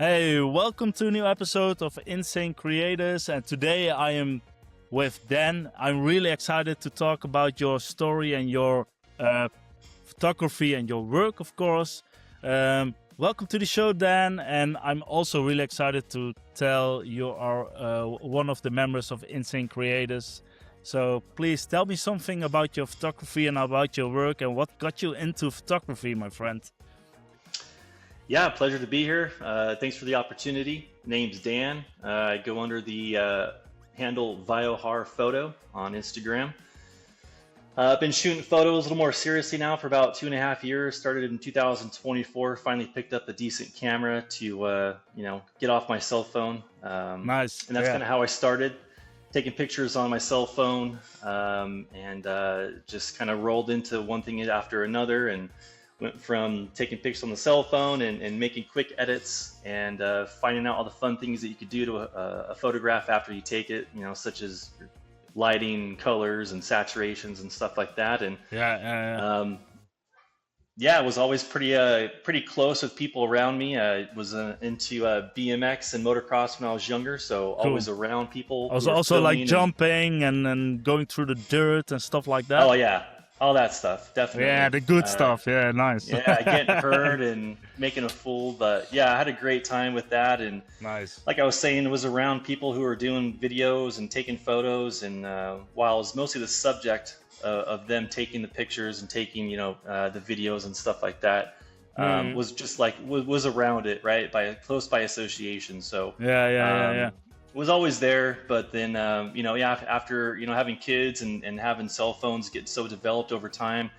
Hey, welcome to a new episode of Insane Creators. And today I am with Dan. I'm really excited to talk about your story and your photography and your work, of course. Welcome to the show, Dan. And I'm also really excited to tell you are one of the members of Insane Creators. So please tell me something about your photography and about your work and what got you into photography, my friend. Yeah, pleasure to be here. Thanks for the opportunity. Name's Dan. I go under the handle Viohar Photo on Instagram. I've been shooting photos a little more seriously now for about 2.5 years. Started in 2024. Finally picked up a decent camera to get off my cell phone. Nice. And that's kind of how I started, taking pictures on my cell phone, and just kind of rolled into one thing after another, and went from taking pictures on the cell phone and making quick edits and finding out all the fun things that you could do to a photograph after you take it, such as lighting, colors, and saturations and stuff like that. And I was always pretty close with people around me. I was into BMX and motocross when I was younger, so Cool. always around people. I was who were also like filming jumping and going through the dirt and stuff like that. Oh yeah, all that stuff, definitely. Yeah, the good stuff. Yeah, nice. Yeah, getting hurt and making a fool, but yeah, I had a great time with that. And Nice. like I was saying, it was around people who were doing videos and taking photos, and while it was mostly the subject of them taking the pictures and taking the videos and stuff like that, was just like was around it, right, close by association. So Yeah. was always there. But then after having kids and having cell phones get so developed over time,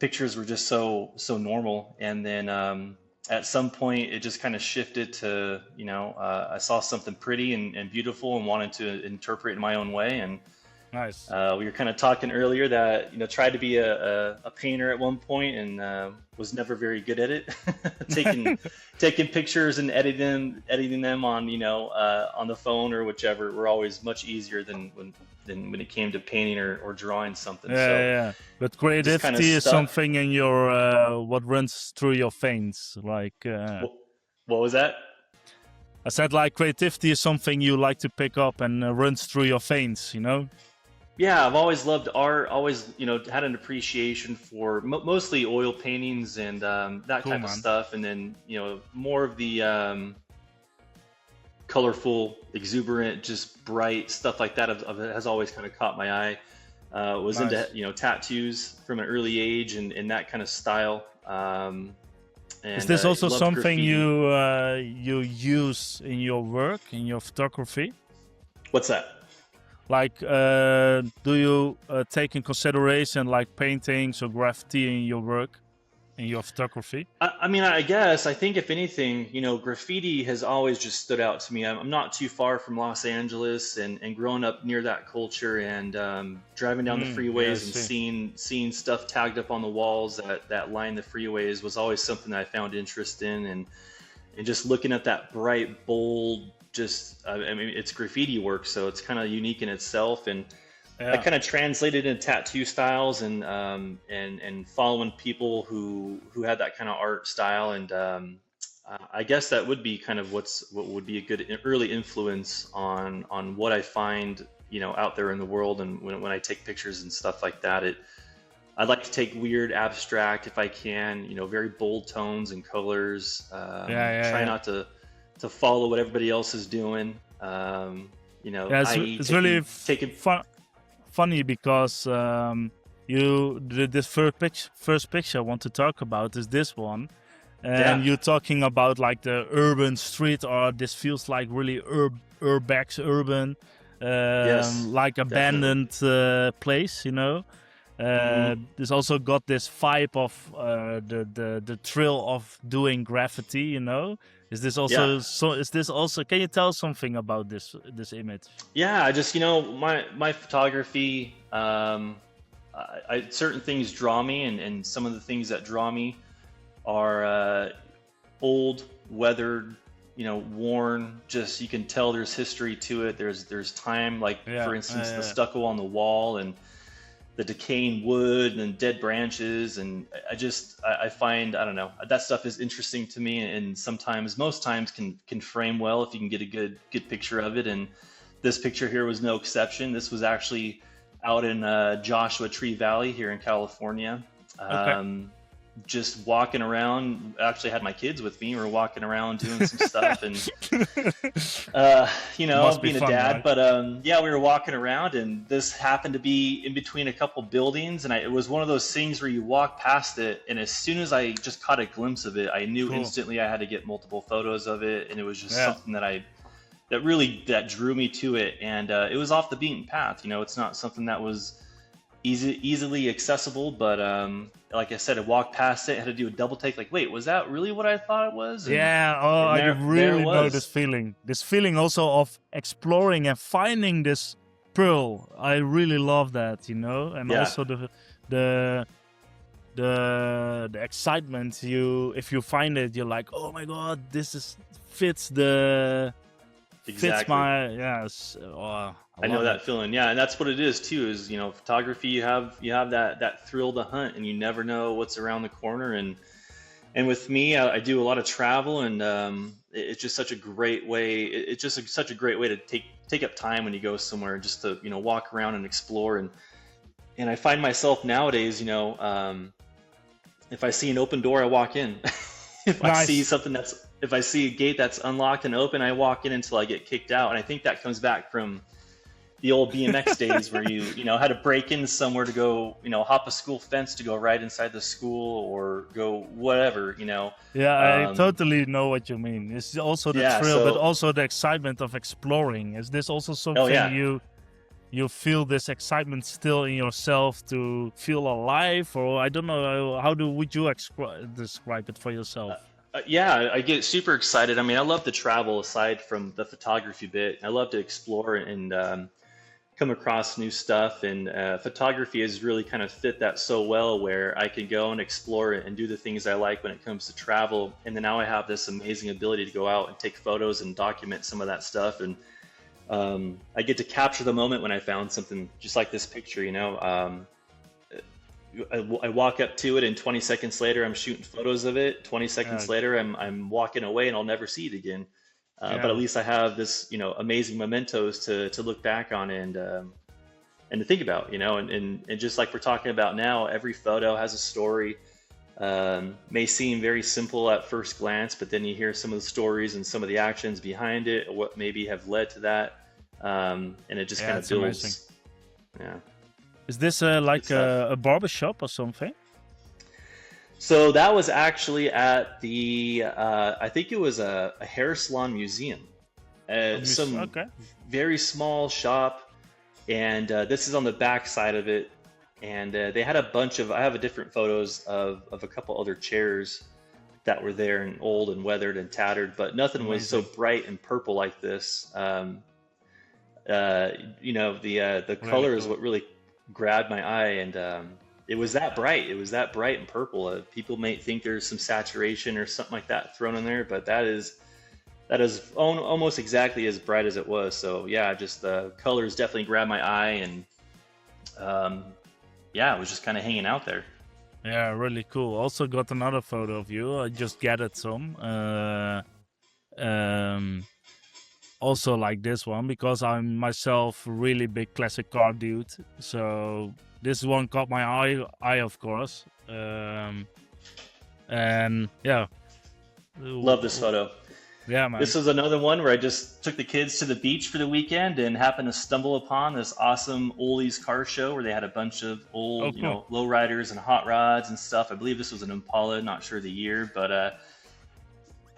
pictures were just so normal. And then at some point it just kind of shifted to I saw something pretty and beautiful and wanted to interpret it in my own way. And Nice. we were kind of talking earlier that tried to be a painter at one point and was never very good at it. taking pictures and editing them on on the phone or whichever were always much easier than when it came to painting or drawing something. Yeah. But creativity is stuck. something in your what runs through your veins. Like What was that? I said, like creativity is something you like to pick up and runs through your veins. Yeah, I've always loved art. Always, had an appreciation for mostly oil paintings and that Cool, type of man. stuff. And then, more of the colorful, exuberant, just bright stuff like that has always kind of caught my eye. Was Nice. into, tattoos from an early age and that kind of style. Is this also loved something graffiti. you use in your work, in your photography? What's that? Like, do you take in consideration like paintings or graffiti in your work, in your photography? I guess, I think if anything, graffiti has always just stood out to me. I'm not too far from Los Angeles and growing up near that culture and driving down the Yeah, I freeways and see. seeing stuff tagged up on the walls that line the freeways was always something that I found interest in. And just looking at that bright, bold, it's graffiti work, so it's kind of unique in itself. And I Yeah. kind of translated into tattoo styles and following people who had that kind of art style. And I guess that would be kind of what would be a good early influence on what I find out there in the world. And when I take pictures and stuff like that, I'd like to take weird, abstract, if I can, very bold tones and colors. Try not to follow what everybody else is doing. It's really funny because this first picture I want to talk about is this one, and you're talking about like the urban street art. This feels like really urban, Yes, like abandoned place. This also got this vibe of the thrill of doing graffiti. Is this also Yeah. so? Is this also? Can you tell something about this image? Yeah, I just my photography. Certain things draw me, and some of the things that draw me are old, weathered, worn. Just you can tell there's history to it. There's time, like for instance, the stucco on the wall, and the decaying wood and dead branches, and I find, I don't know, that stuff is interesting to me, and sometimes, most times, can frame well if you can get a good picture of it. And this picture here was no exception. This was actually out in Joshua Tree Valley here in California. Okay. Just walking around. Actually had my kids with me. We were walking around doing some stuff, and Must be being a fun, dad. right? But yeah, we were walking around, and this happened to be in between a couple buildings, and it was one of those things where you walk past it, and as soon as I just caught a glimpse of it, I knew Cool. instantly I had to get multiple photos of it, and it was just Yeah. something that drew me to it, and it was off the beaten path. It's not something that was easily accessible, but like I said, I walked past it, had to do a double take, like, wait, was that really what I thought it was? Yeah, oh, And I there it really know this was. feeling. This feeling also of exploring and finding this pearl. I really love that, and Yeah, also the the excitement. If you find it, you're like, oh my god, fits exactly. my yes. Oh, I I know love that it. feeling. Yeah, and that's what it is too. Is photography. You have that thrill to hunt, and you never know what's around the corner. And with me, I do a lot of travel, and it's just such a great way. It's just such a great way to take up time when you go somewhere, just to walk around and explore. And I find myself nowadays, if I see an open door, I walk in. Nice. If I see a gate that's unlocked and open, I walk in until I get kicked out. And I think that comes back from the old BMX days where you had to break in somewhere to go, hop a school fence to go right inside the school or go whatever. Yeah, I Um, totally know what you mean. It's also the yeah. thrill, but So, also the excitement of exploring. Is this also oh something yeah. you feel this excitement still in yourself to feel alive, or I don't know would you describe it for yourself? Yeah, I get super excited. I mean, I love to travel aside from the photography bit. I love to explore and come across new stuff. And photography has really kind of fit that so well, where I can go and explore it and do the things I like when it comes to travel. And then now I have this amazing ability to go out and take photos and document some of that stuff. And I get to capture the moment when I found something just like this picture. I walk up to it, and 20 seconds later, I'm shooting photos of it. 20 Yeah, seconds later, I'm walking away, and I'll never see it again. But at yeah, least I have this, amazing mementos to look back on and to think about, and just like we're talking about now, every photo has a story. May seem very simple at first glance, but then you hear some of the stories and some of the actions behind it, or what maybe have led to that, and it just yeah. kind of It's amazing. builds. Yeah, Is this it's good like stuff. a barber shop or something? So that was actually at I think it was a hair salon museum, some Okay, very small shop, and this is on the back side of it. And they had a bunch of, I have a different photos of a couple other chairs that were there and old and weathered and tattered, but nothing was so amazing. bright and purple like this. The Really color is cool. what really grabbed my eye, and it was that bright. It was that bright and purple. People may think there's some saturation or something like that thrown in there, but that is almost exactly as bright as it was. So yeah, just the colors definitely grabbed my eye, and um, yeah, it was just kind of hanging out there. Yeah, really cool. Also got another photo of you. I just gathered some. Um, Also like this one because I'm myself a really big classic car dude. So this one caught my eye of course. And yeah, Love this photo. yeah, man. This was another one where I just took the kids to the beach for the weekend and happened to stumble upon this awesome Ollie's car show where they had a bunch of Oh, old, cool. lowriders and hot rods and stuff. I believe this was an Impala, not sure the year, but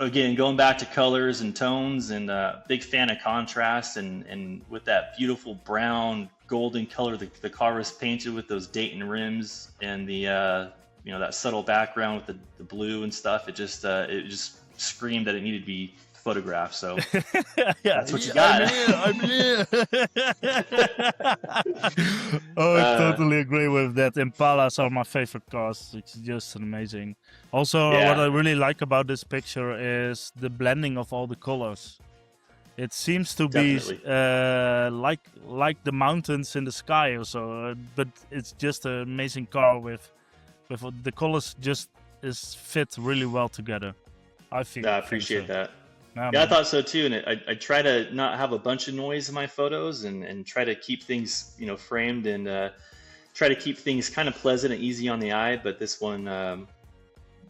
again, going back to colors and tones, and big fan of contrast, and with that beautiful brown golden color the car was painted with, those Dayton rims, and the that subtle background with the blue and stuff. It just screamed that it needed to be photographed. So Yeah, that's what you I'm got. here. I'm here. Oh, I uh, totally agree with that. Impalas are my favorite cars. It's just amazing. Also, what yeah, I really like about this picture is the blending of all the colors. It seems to be Definitely. like the mountains in the sky or so, but it's just an amazing car with the colors just is fit really well together. I Yeah, I feel appreciate so. that. Yeah, Yeah, I man. thought so too. And I try to not have a bunch of noise in my photos and try to keep things, framed and try to keep things kind of pleasant and easy on the eye. But this one, a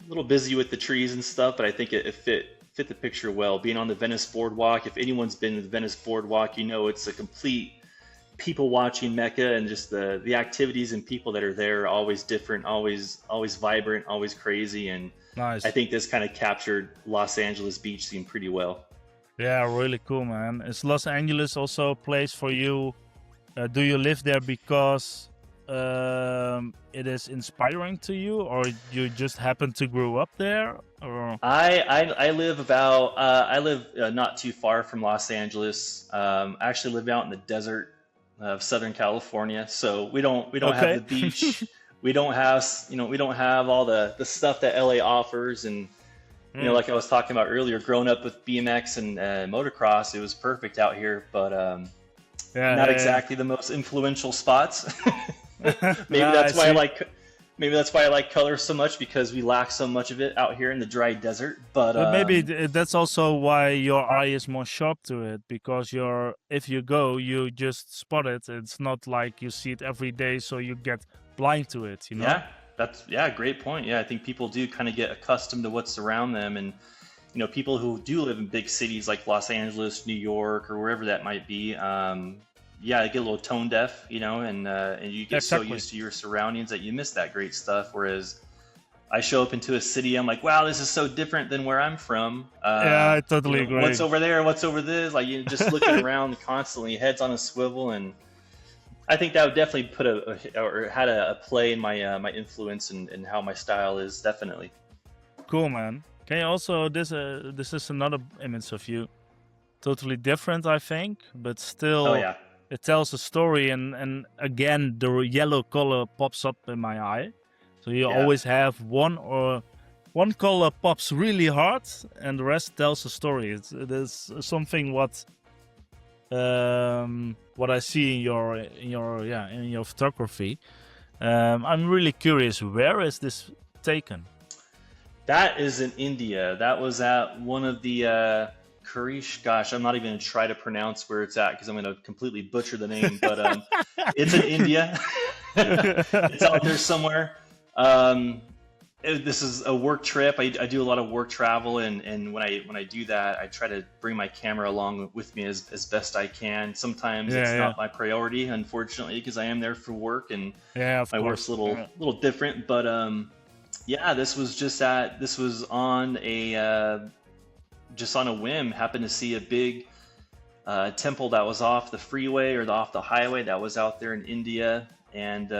little busy with the trees and stuff, but I think it fit the picture well. Being on the Venice Boardwalk, if anyone's been to the Venice Boardwalk, it's a complete people watching mecca, and just the activities and people that are there are always different, always vibrant, always crazy, and I Nice. think this kind of captured Los Angeles beach scene pretty well. Yeah, really cool, man. Is Los Angeles also a place for you? Do you live there because it is inspiring to you, or you just happen to grow up there? Or I live not too far from Los Angeles. I actually live out in the desert of Southern California, so we don't have okay. the beach. We don't have all the stuff that LA offers, and Mm. like I was talking about earlier, growing up with BMX and motocross, it was perfect out here, but Yeah, not yeah, exactly the most influential spots. yeah. maybe I that's why I see. like maybe that's why I like color so much, because we lack so much of it out here in the dry desert. But But maybe that's also why your eye is more sharp to it, because if you go, you just spot it. It's not like you see it every day, so you get blind to it. You know? yeah, great point. Yeah, I think people do kind of get accustomed to what's around them, and people who do live in big cities like Los Angeles, New York, or wherever that might be, yeah, they get a little tone deaf, and you get so Exactly. used to your surroundings that you miss that great stuff. Whereas I show up into a city, I'm like, wow, this is so different than where I'm from. Yeah, I totally agree. What's over there? What's over this? Like, you're just looking around constantly, heads on a swivel, and I think that would definitely or had a play in my influence and how my style is, definitely. Cool, man. Can you also this is another image of you, totally different, I think, but Oh still yeah, it tells a story, and again the yellow color pops up in my eye. So you yeah. always have one color pops really hard, and the rest tells a story. It is something what I see in your photography. I'm really curious. Where is this taken? That is in India. That was at one of the Kurish. Gosh, I'm not even gonna try to pronounce where it's at because I'm gonna completely butcher the name. But it's in India. It's out there somewhere. Um, this is a work trip. I do a lot of work travel, and when I do that, I try to bring my camera along with me as best I can. Sometimes Yeah, it's yeah, not my priority, unfortunately, because I am there for work, and yeah. Of my work's a course. little Yeah. little different. But yeah, this was on a just on a whim. Happened to see a big temple that was off the freeway or off the highway that was out there in India, and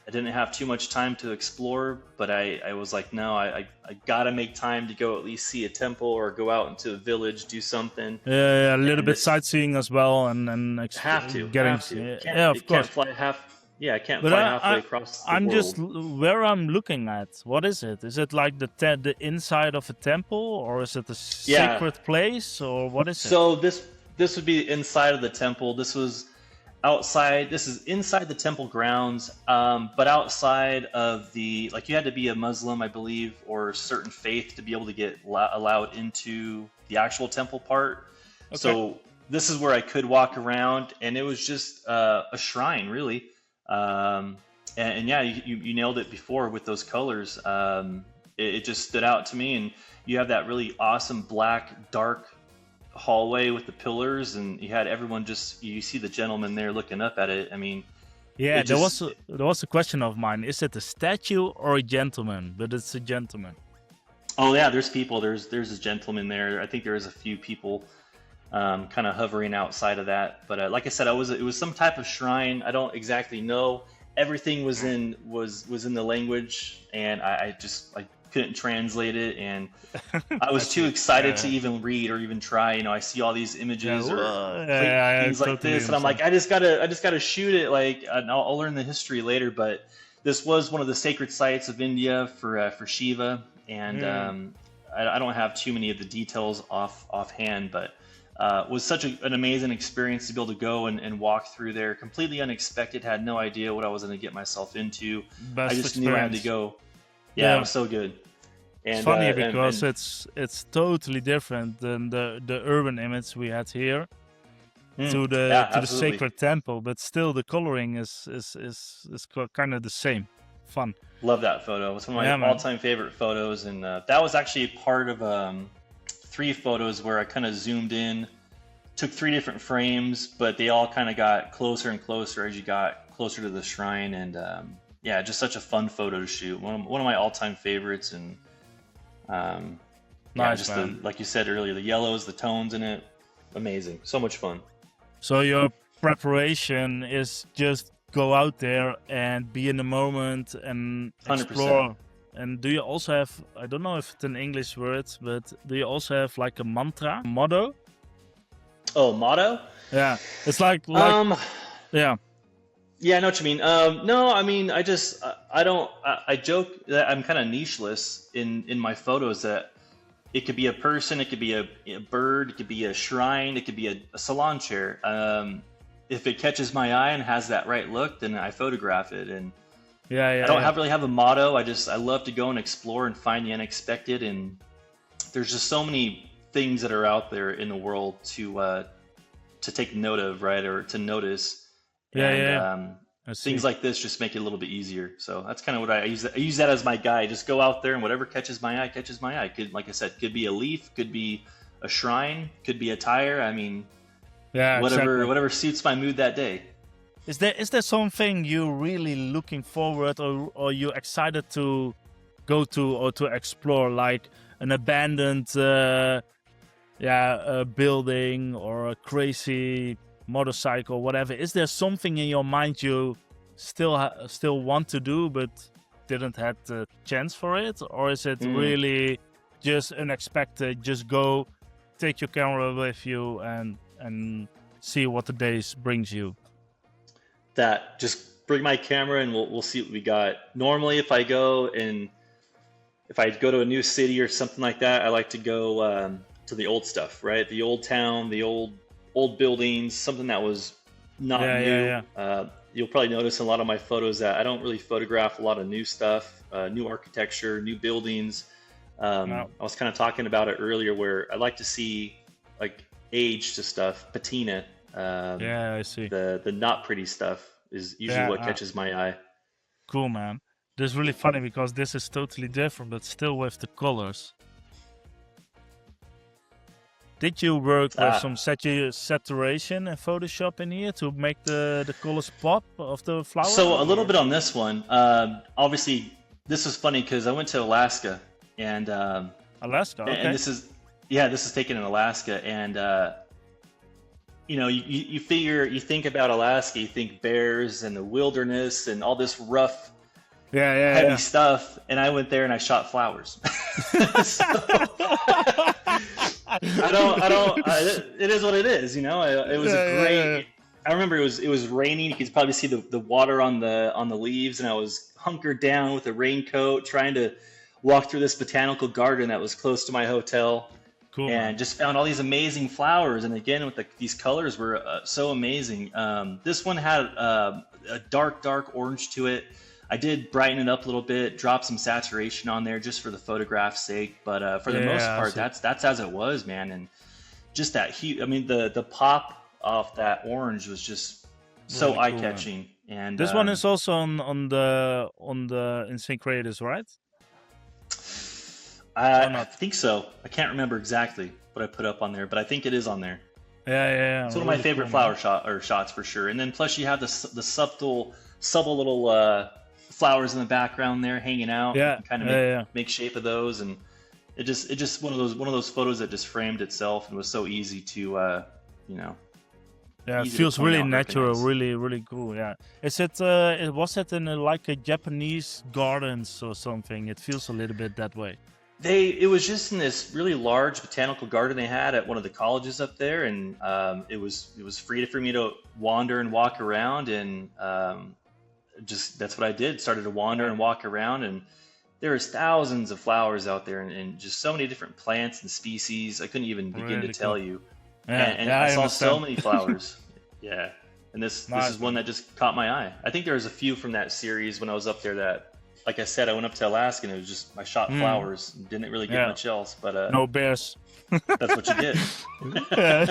I didn't have too much time to explore, but I was like, no, I gotta make time to go at least see a temple or go out into a village, do something. Yeah, a little And bit this sightseeing as well, and getting. have to. Can't Yeah, of it can't course. fly I can't But fly halfway across the I'm just world. where I'm looking at. What is it? Is it like the inside of a temple, or is it a Yeah. sacred place, or what is it? So this would be inside of the temple. This was outside. This is inside the temple grounds, but outside of like you had to be a Muslim, I believe, or a certain faith to be able to get allowed into the actual temple part. Okay. So this is where I could walk around, and it was just a shrine, really. And yeah, you nailed it before with those colors. It just stood out to me, and you have that really awesome black, dark hallway with the pillars, and you had everyone you see the gentleman there looking up at it. I mean, Yeah, it just there was a question of mine. Is it a statue or a gentleman? But it's a gentleman. oh yeah, there's people. There's a gentleman there. I think there is a few people kind of hovering outside of that. But like I said, it was some type of shrine. I don't exactly know. Everything was in the language, and I couldn't translate it, and I was too excited to even read or even try. I see all these images or things I like totally this, and I'm understand. like, I just gotta shoot it. Like, and I'll learn the history later, but this was one of the sacred sites of India for Shiva, and Mm. I don't have too many of the details offhand, but was such an amazing experience to be able to go and walk through there. Completely unexpected. Had no idea what I was going to get myself into. I Best just knew I had to experience. go. Yeah, it Yeah. was so good. It's And funny uh, because and it's totally different than the urban image we had here yeah, to the absolutely. sacred temple, but still the coloring is kind of the same. Fun. Love that photo. It's one of Yeah, my man. all-time favorite photos, and that was actually part of three photos where I kind of zoomed in, took three different frames, but they all kind of got closer and closer as you got closer to the shrine, and yeah, just such a fun photo to shoot. One of my all-time favorites, and um, yeah, Nice, just man. like you said earlier, the yellows, the tones in it, amazing, so much fun. So your preparation is just go out there and be in the moment and 100%. explore. And do you also have, I don't know if it's an English word, but do you also have like a mantra, motto? Oh, motto? Yeah, it's like Um, yeah, Yeah, I know what you mean. No, I mean, I don't, I joke that I'm kind of nicheless in my photos that it could be a person, it could be a bird, it could be a shrine, it could be a salon chair. If it catches my eye and has that right look, then I photograph it. And yeah, I yeah, don't yeah, really have a motto. I love to go and explore and find the unexpected. And there's just so many things that are out there in the world to take note of, right, or to notice. yeah, And yeah. I things see. like this just make it a little bit easier. So that's kind of what I use. I use that as my guide. Just go out there and whatever catches my eye, catches my eye. Could, like I said, could be a leaf, could be a shrine, could be a tire. I mean, Yeah, exactly. whatever suits my mood that day. Is there something you really looking forward or you excited to go to or to explore, like an abandoned building or a crazy motorcycle, whatever? Is there something in your mind you still want to do but didn't have the chance for it, or is it Mm, really just unexpected? Just go, take your camera with you, and see what the days brings you. that just bring my camera and we'll see what we got. Normally, if I go to a new city or something like that, I like to go to the old stuff, right? The old town, the old buildings, something that was not Yeah, yeah, new. yeah. You'll probably notice in a lot of my photos that I don't really photograph a lot of new stuff, new architecture, new buildings. No. I was kind of talking about it earlier, where I like to see like age to stuff, patina. Yeah, I see. The not pretty stuff is usually Yeah, what catches my eye. cool, man. This is really funny because this is totally different, but still with the colors. Did you work with Ah, some saturation and Photoshop in here to make the colors pop of the flower? so a little Or bit on this one. Obviously, this was funny because I went to Alaska, and Alaska? and Okay. this is yeah, this is taken in Alaska, and you know, you figure you think about Alaska, you think bears and the wilderness and all this rough, Yeah, heavy yeah, stuff, and I went there and I shot flowers. So it is what it is, you know. It was a yeah, yeah, yeah. great. I remember it was raining. You could probably see the water on the leaves, and I was hunkered down with a raincoat, trying to walk through this botanical garden that was close to my hotel, Cool, and man. just found all these amazing flowers. And again, with these colors were so amazing. This one had a dark orange to it. I did brighten it up a little bit, drop some saturation on there just for the photograph's sake. But for the most Yeah, I part, see. that's as it was, man. And just that heat. I mean, the pop off that orange was just so Really eye cool, man. catching. And This one is also on the Insane Creators, right? Or I not? think so. I can't remember exactly what I put up on there, but I think it is on there. Yeah, yeah, yeah. It's one of my Really favorite cool, man. shots for sure. And then plus you have the subtle little flowers in the background there hanging out. You Yeah, can kind of yeah, yeah. make shape of those, and it just one of those photos that just framed itself and was so easy to you know, Yeah, it easy to feels point really out and natural, recognize. really cool. Yeah, is it? Was it in like a Japanese gardens or something? It feels a little bit that way. It was just in this really large botanical garden they had at one of the colleges up there, and it was free for me to wander and walk around, and just that's what I did. Started to wander Yeah, and walk around, and there's thousands of flowers out there, and just so many different plants and species. I couldn't even begin to really tell cool. you. Yeah, and yeah, I I saw so understand. many flowers. Yeah, and this Nice, is one man. that just caught my eye. I think there was a few from that series when I was up there that, like I said, I went up to Alaska and it was just I shot Mm, flowers, didn't really get yeah, much else, but no bears. that's what you get. Yeah.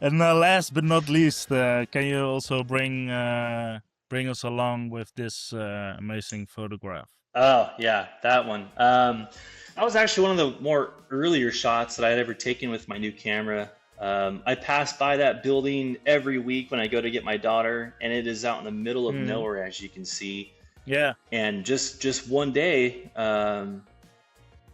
And last but not least, can you also bring us along with this amazing photograph? Oh yeah, that one. That was actually one of the more earlier shots that I had ever taken with my new camera. I pass by that building every week when I go to get my daughter, and it is out in the middle of Mm, nowhere, as you can see. yeah, And just one day,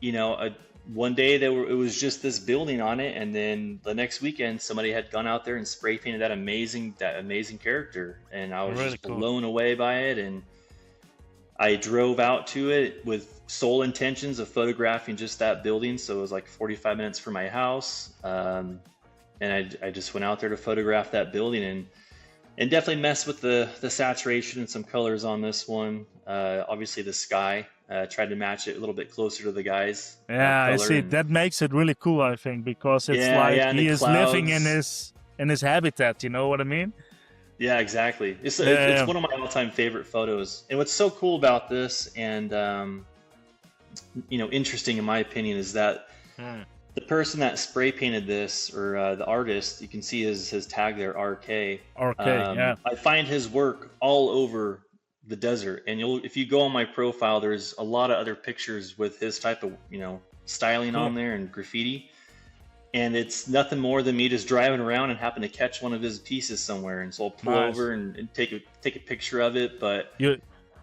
you know, one day it was just this building on it, and then the next weekend somebody had gone out there and spray painted that amazing character, and I was really just cool. blown away by it. And I drove out to it with sole intentions of photographing just that building, so it was like 45 minutes from my house, and I just went out there to photograph that building, and definitely messed with the saturation and some colors on this one. Obviously, the sky. Tried to match it a little bit closer to the guy's Yeah, I color, see. and That makes it really cool, I think, because it's yeah, like yeah, and the he is living clouds. in his habitat. You know what I mean? Yeah, exactly. It's Yeah. one of my all-time favorite photos. And what's so cool about this, and you know, interesting in my opinion, is that Mm. the person that spray painted this, or the artist, you can see his tag there, RK. Okay. Yeah. I find his work all over the desert, and if you go on my profile, there's a lot of other pictures with his type of, you know, styling Cool. on there and graffiti. And it's nothing more than me just driving around and happen to catch one of his pieces somewhere, and so I'll pull Nice. over and take a picture of it. But You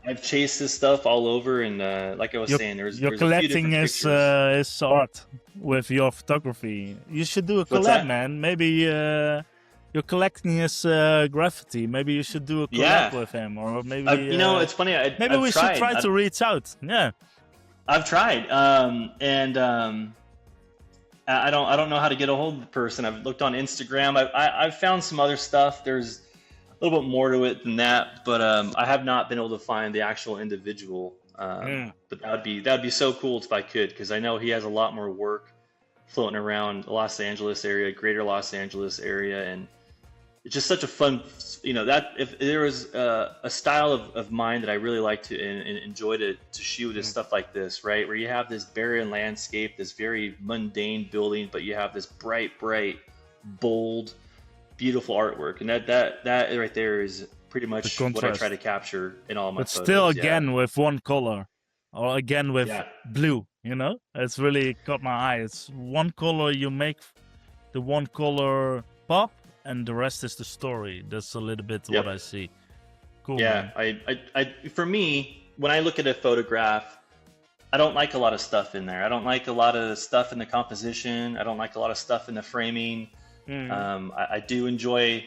I've chased this stuff all over, and like I was you're saying, you're there's a few collecting different pictures. his art with your photography. You should do a What's collab, that? man. Maybe you're collecting his graffiti. Maybe you should do a collab Yeah, with him, or you know, it's funny. maybe I've we should tried. try to reach out. Yeah. I've tried, and I don't know how to get a hold of the person. I've looked on Instagram. I've found some other stuff. There's a little bit more to it than that, but I have not been able to find the actual individual. Mm. But that'd be so cool if I could, because I know he has a lot more work floating around Los Angeles area, greater Los Angeles area, and it's just such a fun, you know, that if there was a style of mine that I really like to and enjoy to shoot is Mm. stuff like this, right? Where you have this barren landscape, this very mundane building, but you have this bright, bold, beautiful artwork, and that right there is pretty The much what I try to contrast. capture in all my But still, photos. Yeah, again, with one color, or again with yeah, blue. You know, it's really caught my eye. It's one color, you make the one color pop, and the rest is the story. That's a little bit what yep. I see. Cool, Yeah, man. for me, when I look at a photograph, I don't like a lot of stuff in there. I don't like a lot of stuff in the composition. I don't like a lot of stuff in the framing. Mm. I do enjoy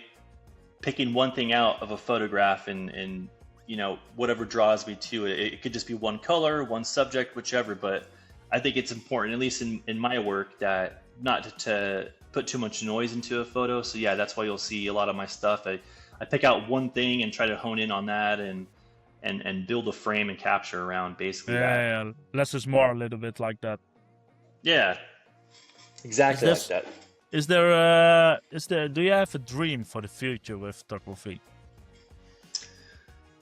picking one thing out of a photograph, and you know, whatever draws me to it. It could just be one color, one subject, whichever. But I think it's important, at least in my work, that not to put too much noise into a photo. So yeah, that's why you'll see a lot of my stuff. I pick out one thing and try to hone in on that, and build a frame and capture around basically that. Yeah, yeah, less is more, a little bit like that. Yeah, Is exactly like this? that. Is there? Do you have a dream for the future with photography?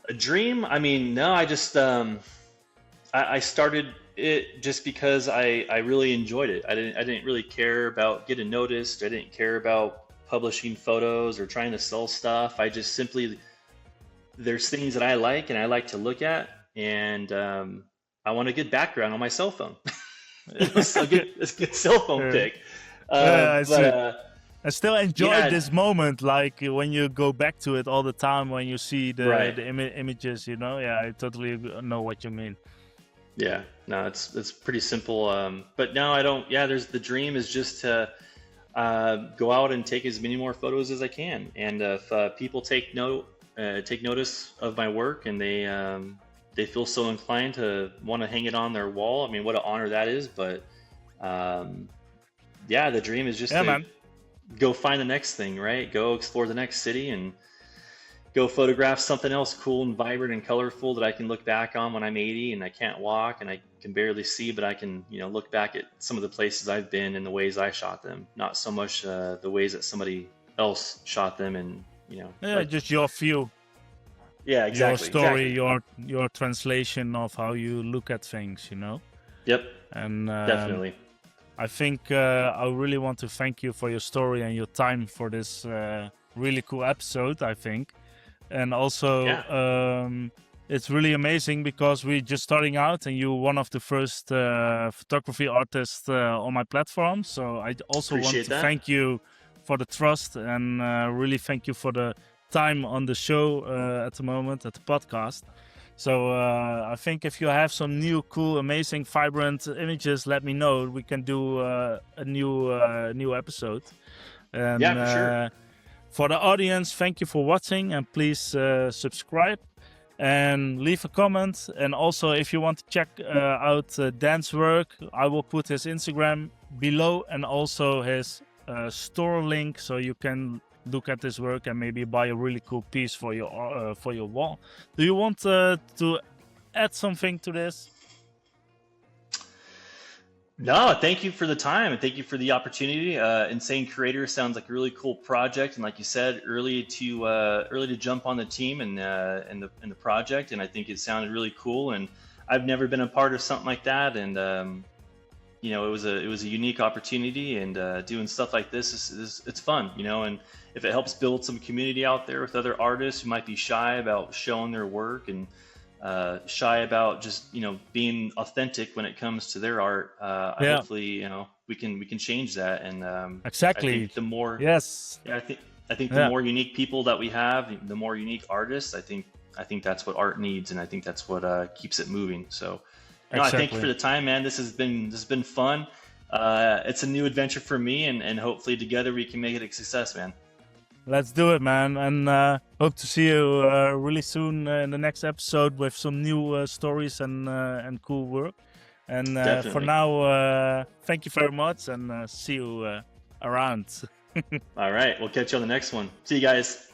A dream? I mean, no, I just I started it just because I really enjoyed it. I didn't really care about getting noticed. I didn't care about publishing photos or trying to sell stuff. I just simply, there's things that I like and I like to look at, and I want a good background on my cell phone. A good cell phone Yeah, pic. I But see. I still enjoy yeah, this moment, like when you go back to it all the time, when you see right. the images. You know, yeah, I totally know what you mean. Yeah, no, it's pretty simple. But no, I don't. Yeah, there's the dream is just to go out and take as many more photos as I can. And if people take notice of my work, and they feel so inclined to want to hang it on their wall, I mean, what an honor that is. But yeah, the dream is just Yeah, to man. go find the next thing, right? Go explore the next city and go photograph something else cool and vibrant and colorful that I can look back on when I'm 80 and I can't walk and I can barely see, but I can, look back at some of the places I've been and the ways I shot them, not so much the ways that somebody else shot them, and Yeah, like, just your view, yeah, your exactly, story, exactly. your translation of how you look at things, Yep, And definitely. I think I really want to thank you for your story and your time for this really cool episode, I think. And also, Yeah, it's really amazing because we're just starting out and you're one of the first photography artists on my platform. So I also want appreciate to that. thank you for the trust and really thank you for the time on the show at the moment, at the podcast. So I think if you have some new, cool, amazing, vibrant images, let me know. We can do a new episode. Yeah, And for sure. for the audience, thank you for watching, and please subscribe and leave a comment. And also, if you want to check out Dan's work, I will put his Instagram below and also his store link, so you can look at his work and maybe buy a really cool piece for your wall. Do you want to add something to this? No, thank you for the time and thank you for the opportunity. Insane Creator sounds like a really cool project, and like you said, early to jump on the team and in the project, and I think it sounded really cool. And I've never been a part of something like that, and it was a unique opportunity, and doing stuff like this is it's fun, and if it helps build some community out there with other artists who might be shy about showing their work and shy about just being authentic when it comes to their art. I Yeah, hopefully we can change that, and I exactly. think the more Yes. yeah, I think the Yeah, more unique people that we have, the more unique artists. I think that's what art needs, and I think that's what keeps it moving. So, no, I thank you for exactly. the time, man. This has been fun. It's a new adventure for me, and hopefully together we can make it a success, man. Let's do it, man. And hope to see you really soon in the next episode with some new stories and cool work. And for Definitely. now, thank you very much and see you around. All right, we'll catch you on the next one. See you guys.